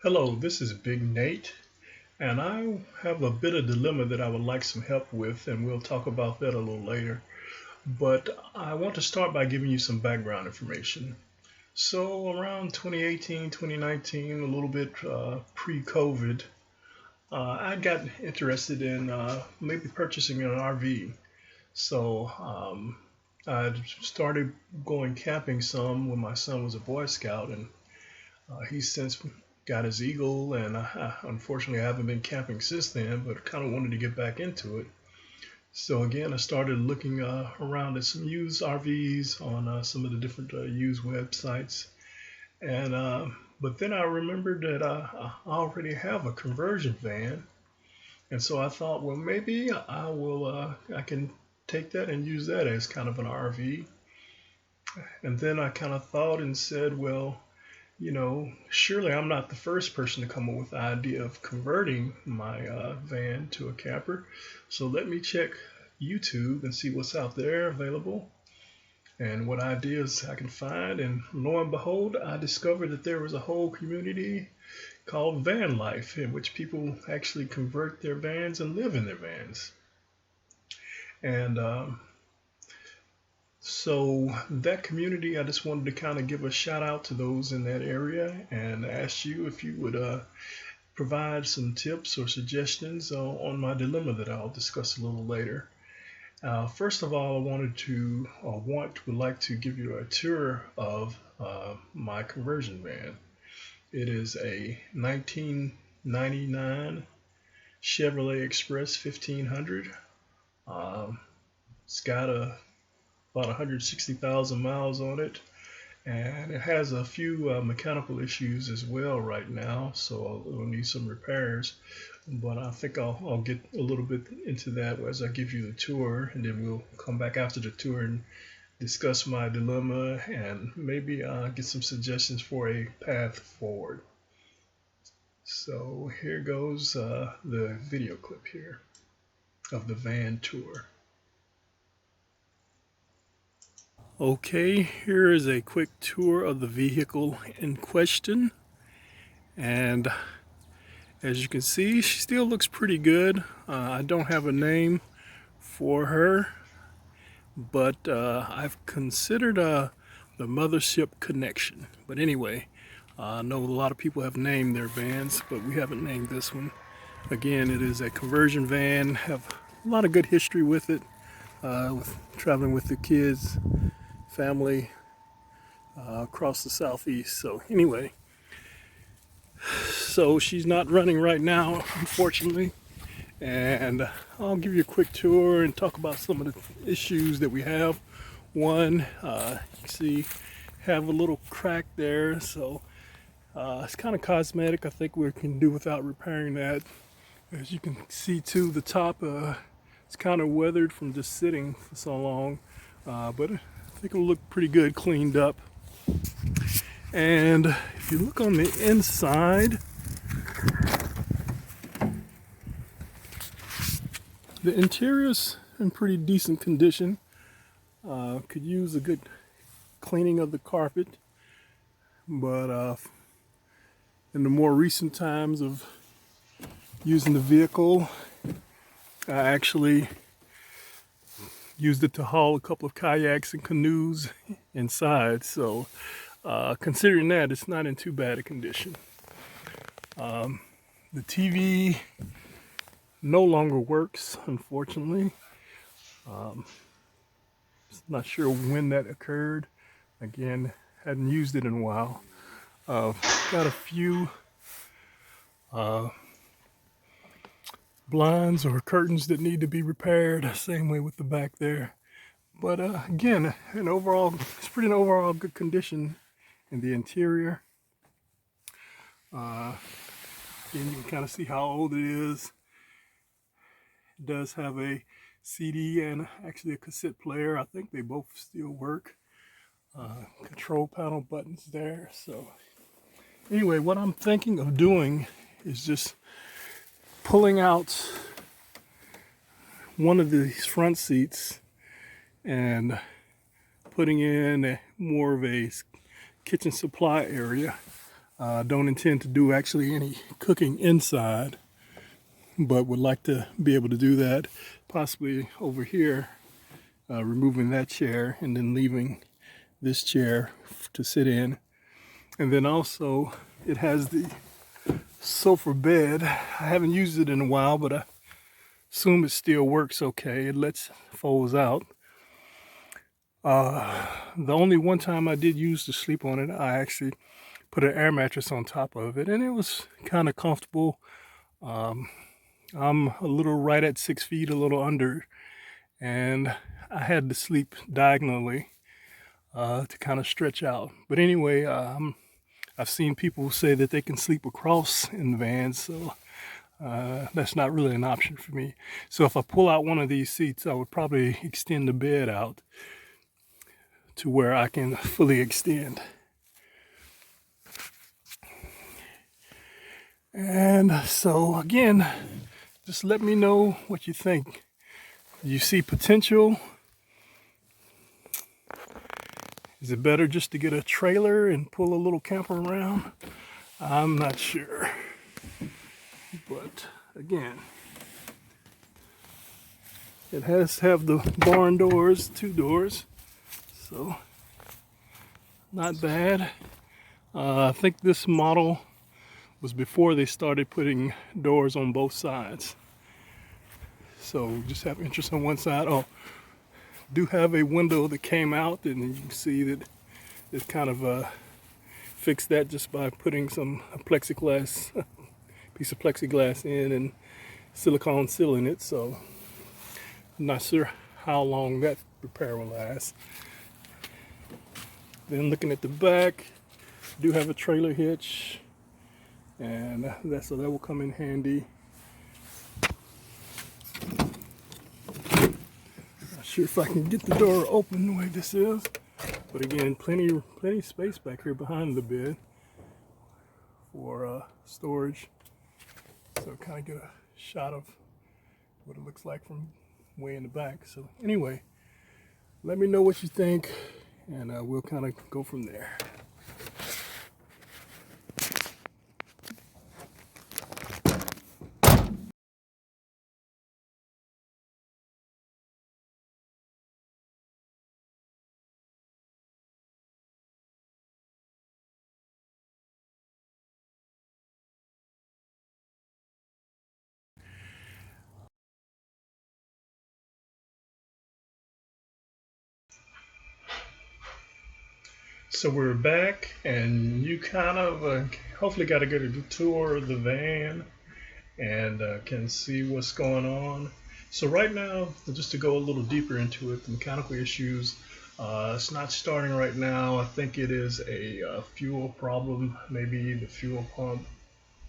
Hello, this is Big Nate, and I have a bit of dilemma that I would like some help with, and we'll talk about that a little later. But I want to start by giving you some background information. So, around 2018, 2019, a little bit pre COVID, I got interested in maybe purchasing an RV. So, I started going camping some when my son was a Boy Scout, and he's since got his Eagle, and unfortunately, I haven't been camping since then, but kind of wanted to get back into it. So again, I started looking around at some used RVs on some of the different used websites, and but then I remembered that I already have a conversion van, and so I thought, well, maybe I can take that and use that as kind of an RV. And then I kind of thought and said, well, surely I'm not the first person to come up with the idea of converting my van to a camper. So let me check YouTube and see what's out there available and what ideas I can find. And lo and behold, I discovered that there was a whole community called van life in which people actually convert their vans and live in their vans. And so that community, I just wanted to kind of give a shout out to those in that area and ask you if you would provide some tips or suggestions on my dilemma that I'll discuss a little later. First of all, I would like to give you a tour of my conversion van. It is a 1999 Chevrolet Express 1500. Um, it's got about 160,000 miles on it, and it has a few mechanical issues as well right now, so it'll need some repairs. But I think I'll get a little bit into that as I give you the tour, and then we'll come back after the tour and discuss my dilemma and maybe get some suggestions for a path forward. So here goes the video clip here of the van tour. Okay, here is a quick tour of the vehicle in question, and as you can see, she still looks pretty good. I don't have a name for her, but I've considered the Mothership Connection. But anyway, I know a lot of people have named their vans, but we haven't named this one. Again, it is a conversion van, have a lot of good history with it, with traveling with the kids, family, across the southeast. So anyway, so she's not running right now, unfortunately, and I'll give you a quick tour and talk about some of the issues that we have. One, you can see, have a little crack there, so it's kind of cosmetic. I think we can do without repairing that. As you can see too, the top it's kind of weathered from just sitting for so long, but I think it'll look pretty good cleaned up. And if you look on the inside, the interior's in pretty decent condition. Could use a good cleaning of the carpet, but in the more recent times of using the vehicle, I actually used it to haul a couple of kayaks and canoes inside. So considering that, it's not in too bad a condition. The TV no longer works, unfortunately. Not sure when that occurred. Again, hadn't used it in a while. Got a few blinds or curtains that need to be repaired. Same way with the back there. But again, it's pretty an overall good condition in the interior. And you can kind of see how old it is. It does have a CD and actually a cassette player. I think they both still work. Control panel buttons there. So anyway, what I'm thinking of doing is just pulling out one of these front seats and putting in more of a kitchen supply area. Don't intend to do actually any cooking inside, but would like to be able to do that possibly over here, removing that chair and then leaving this chair to sit in. And then also it has the sofa bed. I haven't used it in a while, but I assume it still works okay. It folds out. The only one time I did use to sleep on it, I actually put an air mattress on top of it, and it was kind of comfortable. I'm a little right at 6 feet, a little under, and I had to sleep diagonally to kind of stretch out. But anyway, I've seen people say that they can sleep across in vans, so that's not really an option for me. So if I pull out one of these seats, I would probably extend the bed out to where I can fully extend. And so again, just let me know what you think. You see potential? Is it better just to get a trailer and pull a little camper around? I'm not sure. But again, it has to have the barn doors, 2 doors. So not bad. I think this model was before they started putting doors on both sides. So just have interest on one side. Oh, do have a window that came out, and you can see that it kind of fixed that just by putting some plexiglass, piece of plexiglass in and silicone sealing it. So I'm not sure how long that repair will last. Then looking at the back, do have a trailer hitch, and that will come in handy. Not sure if I can get the door open the way this is, but again, plenty space back here behind the bed for storage. So kind of get a shot of what it looks like from way in the back. So anyway, let me know what you think, and we'll kind of go from there. So we're back, and you kind of hopefully got a good tour of the van and can see what's going on. So right now, just to go a little deeper into it, the mechanical issues, it's not starting right now. I think it is a fuel problem, maybe the fuel pump,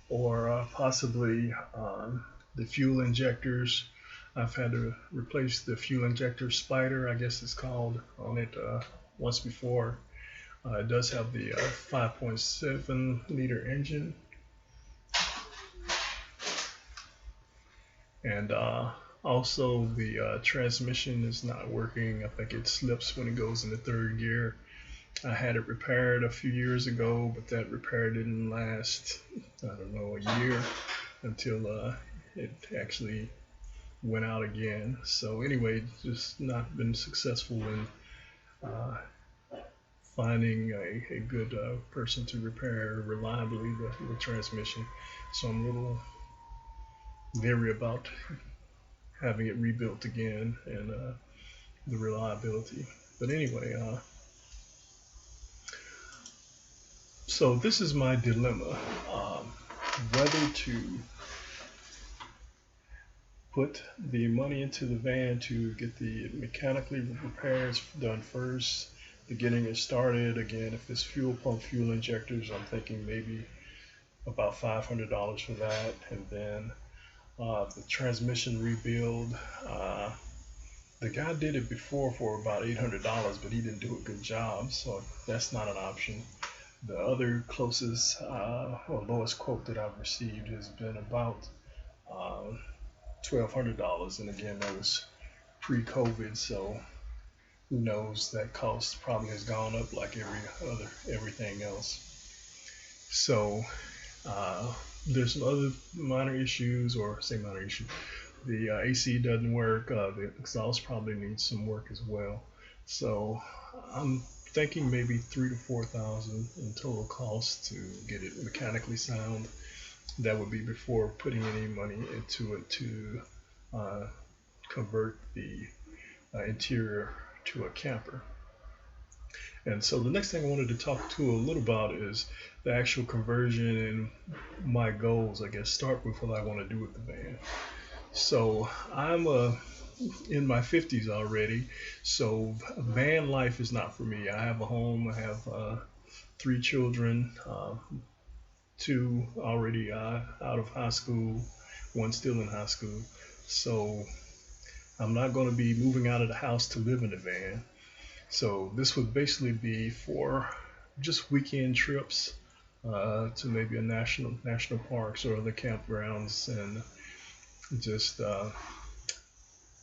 or possibly the fuel injectors. I've had to replace the fuel injector spider, I guess it's called, on it once before. It does have the 5.7 liter engine, and also the transmission is not working. I think it slips when it goes into 3rd gear. I had it repaired a few years ago, but that repair didn't last, I don't know, a year until it actually went out again. So anyway, just not been successful in finding a good person to repair reliably the transmission. So I'm a little leery about having it rebuilt again and the reliability. But anyway, so this is my dilemma, whether to put the money into the van to get the mechanically repairs done first, the getting it started. Again, if it's fuel pump, fuel injectors, I'm thinking maybe about $500 for that, and then the transmission rebuild. The guy did it before for about $800, but he didn't do a good job, so that's not an option. The other closest or lowest quote that I've received has been about $1,200, and again, that was pre-COVID, so who knows, that cost probably has gone up like everything else. So there's some other minor issues, or say minor issue. The AC doesn't work. The exhaust probably needs some work as well. So I'm thinking maybe 3 to 4 thousand in total cost to get it mechanically sound. That would be before putting any money into it to uh, convert the interior to a camper. And so the next thing I wanted to talk to a little about is the actual conversion and my goals. I guess start with what I want to do with the van. So I'm in my 50s already, so van life is not for me. I have a home. I have 3 children, two already out of high school, one still in high school. So I'm not going to be moving out of the house to live in a van. So this would basically be for just weekend trips to maybe a national parks or other campgrounds, and just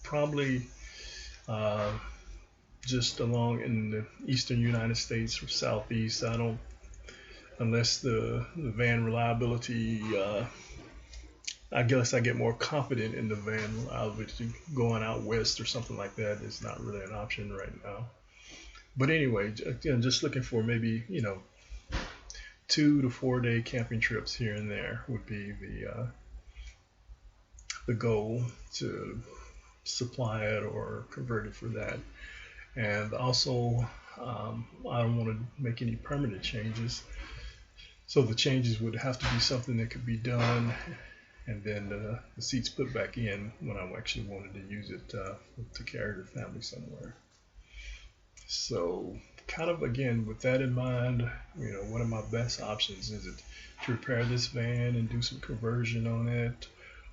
probably uh, just along in the eastern United States or southeast. I don't, unless the van reliability. I guess I get more confident in the van reliability going out west or something like that is not really an option right now. But anyway, again, just looking for maybe 2 to 4 day camping trips here and there would be the goal to supply it or convert it for that. And also, I don't want to make any permanent changes. So the changes would have to be something that could be done, and then the seats put back in when I actually wanted to use it to carry the family somewhere. So, kind of again, with that in mind, what are my best options? Is it to repair this van and do some conversion on it,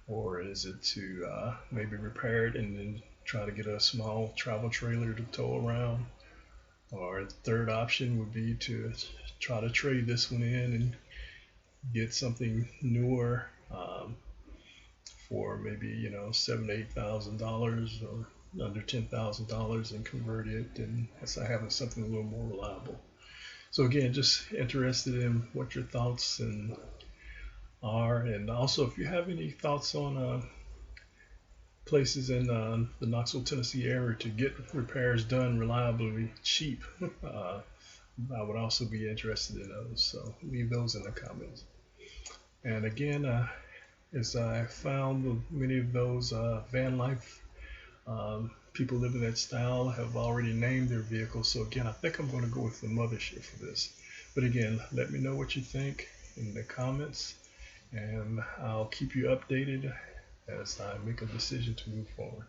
or is it to maybe repair it and then try to get a small travel trailer to tow around? Or the third option would be to try to trade this one in and get something newer for maybe $7,000 to $8,000 or under $10,000 and convert it, and as I have something a little more reliable. So again, just interested in what your thoughts and are, and also if you have any thoughts on places in the Knoxville, Tennessee area to get repairs done reliably cheap. I would also be interested in those, so leave those in the comments. And again, as I found many of those van life people living that style have already named their vehicles, so again, I think I'm going to go with the mothership for this. But again, let me know what you think in the comments, and I'll keep you updated as I make a decision to move forward.